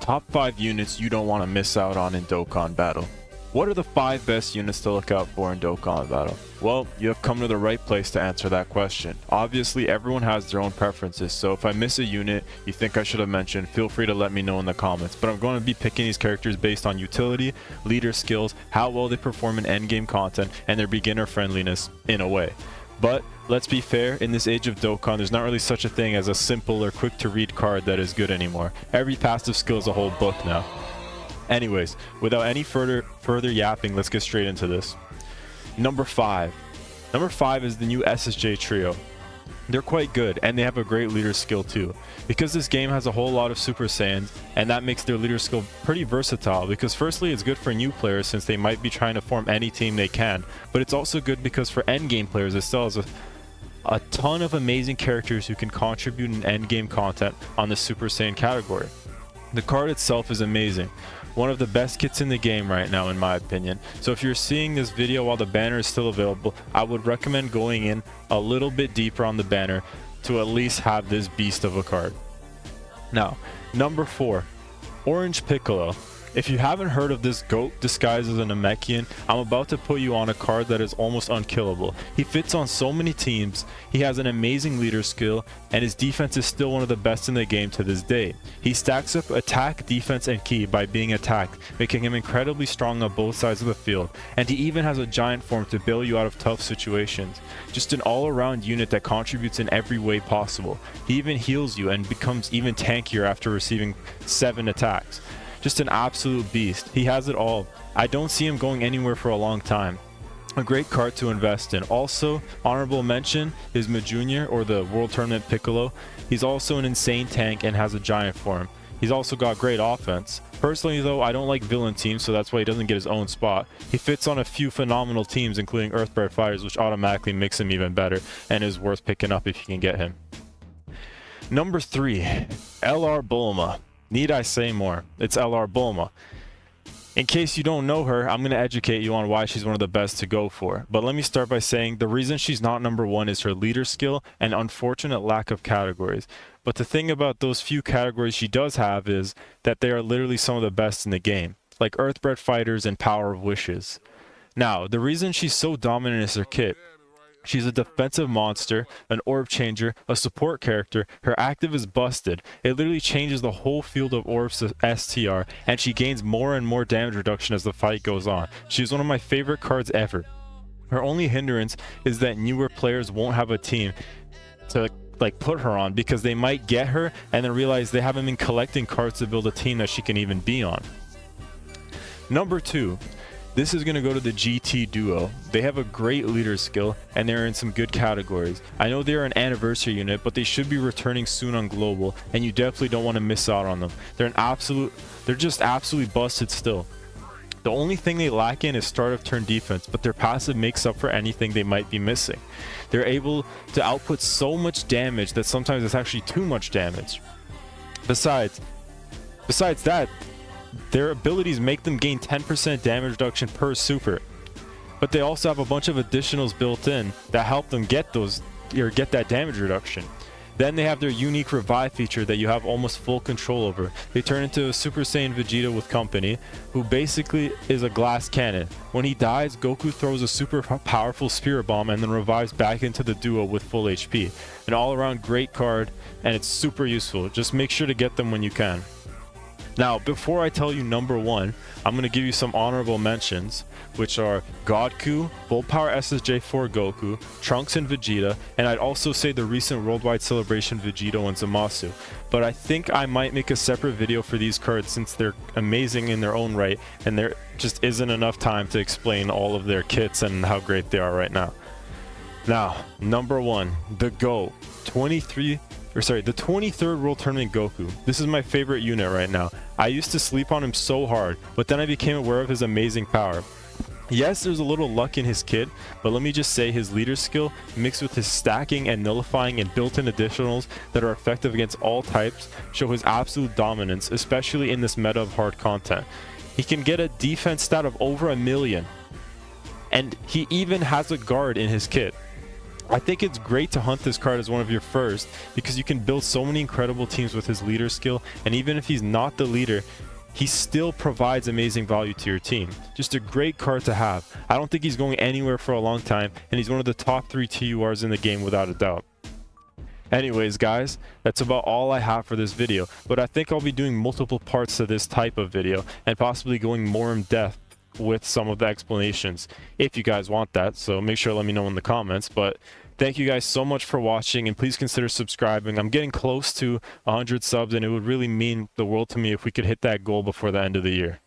Top 5 units you don't want to miss out on in Dokkan Battle. What are the 5 best units to look out for in Dokkan Battle? Well, you have come to the right place to answer that question. Obviously, everyone has their own preferences, so if I miss a unit you think I should have mentioned, feel free to let me know in the comments. But I'm going to be picking these characters based on utility, leader skills, how well they perform in endgame content, and their beginner friendliness in a way. But let's be fair, in this age of Dokkan, there's not really such a thing as a simple or quick to read card that is good anymore. Every passive skill is a whole book now. Anyways, without any further yapping, let's get straight into this. Number 5. Number 5 is the new SSJ Trio. They're quite good, and they have a great leader skill too. Because this game has a whole lot of Super Saiyans, and that makes their leader skill pretty versatile, because firstly it's good for new players since they might be trying to form any team they can, but it's also good because for endgame players it still has a ton of amazing characters who can contribute in endgame content on the Super Saiyan category. The card itself is amazing. One of the best kits in the game right now in my opinion. So if you're seeing this video while the banner is still available, I would recommend going in a little bit deeper on the banner to at least have this beast of a card. Now, number 4, Orange Piccolo. If you haven't heard of this goat disguised as a Namekian, I'm about to put you on a card that is almost unkillable. He fits on so many teams, he has an amazing leader skill, and his defense is still one of the best in the game to this day. He stacks up attack, defense, and ki by being attacked, making him incredibly strong on both sides of the field, and he even has a giant form to bail you out of tough situations. Just an all-around unit that contributes in every way possible. He even heals you and becomes even tankier after receiving 7 attacks. Just an absolute beast. He has it all. I don't see him going anywhere for a long time. A great card to invest in. Also, honorable mention is Jr. or the World Tournament Piccolo. He's also an insane tank and has a giant form. He's also got great offense. Personally though, I don't like villain teams, so that's why he doesn't get his own spot. He fits on a few phenomenal teams including Earthbred Fighters, which automatically makes him even better and is worth picking up if you can get him. Number 3, LR Bulma. Need I say more? It's LR Bulma. In case you don't know her, I'm going to educate you on why she's one of the best to go for. But let me start by saying the reason she's not number 1 is her leader skill and unfortunate lack of categories. But the thing about those few categories she does have is that they are literally some of the best in the game, like Earthbred Fighters and Power of Wishes. Now, the reason she's so dominant is her kit. She's a defensive monster, an orb changer, a support character. Her active is busted. It literally changes the whole field of orbs to STR, and she gains more and more damage reduction as the fight goes on. She's one of my favorite cards ever. Her only hindrance is that newer players won't have a team to put her on, because they might get her and then realize they haven't been collecting cards to build a team that she can even be on. Number 2. This is going to go to the GT Duo. They have a great leader skill and they're in some good categories. I know they're an anniversary unit, but they should be returning soon on Global, and you definitely don't want to miss out on them. They're just absolutely busted still. The only thing they lack in is start of turn defense, but their passive makes up for anything they might be missing. They're able to output so much damage that sometimes it's actually too much damage. Besides that, their abilities make them gain 10% damage reduction per super, but they also have a bunch of additionals built in that help them get that damage reduction. Then they have their unique revive feature that you have almost full control over. They turn into a Super Saiyan Vegeta with company, who basically is a glass cannon. When he dies, Goku throws a super powerful spirit bomb and then revives back into the duo with full HP. An all-around great card, and it's super useful. Just make sure to get them when you can. Now, before I tell you number 1, I'm going to give you some honorable mentions, which are Godku, Full Power SSJ4 Goku, Trunks and Vegeta, and I'd also say the recent Worldwide Celebration Vegito and Zamasu. But I think I might make a separate video for these cards since they're amazing in their own right, and there just isn't enough time to explain all of their kits and how great they are right now. Now, number 1, the GOAT, the 23rd World Tournament Goku. This is my favorite unit right now. I used to sleep on him so hard, but then I became aware of his amazing power. Yes, there's a little luck in his kit, but let me just say his leader skill mixed with his stacking and nullifying and built-in additionals that are effective against all types show his absolute dominance, especially in this meta of hard content. He can get a defense stat of over 1,000,000, and he even has a guard in his kit. I think it's great to hunt this card as one of your first because you can build so many incredible teams with his leader skill, and even if he's not the leader, he still provides amazing value to your team. Just a great card to have. I don't think he's going anywhere for a long time, and he's one of the top 3 TURs in the game without a doubt. Anyways, guys, that's about all I have for this video, but I think I'll be doing multiple parts to this type of video and possibly going more in depth with some of the explanations if you guys want that. So make sure to let me know in the comments. But thank you guys so much for watching, and please consider subscribing. I'm getting close to 100 subs, and it would really mean the world to me if we could hit that goal before the end of the year.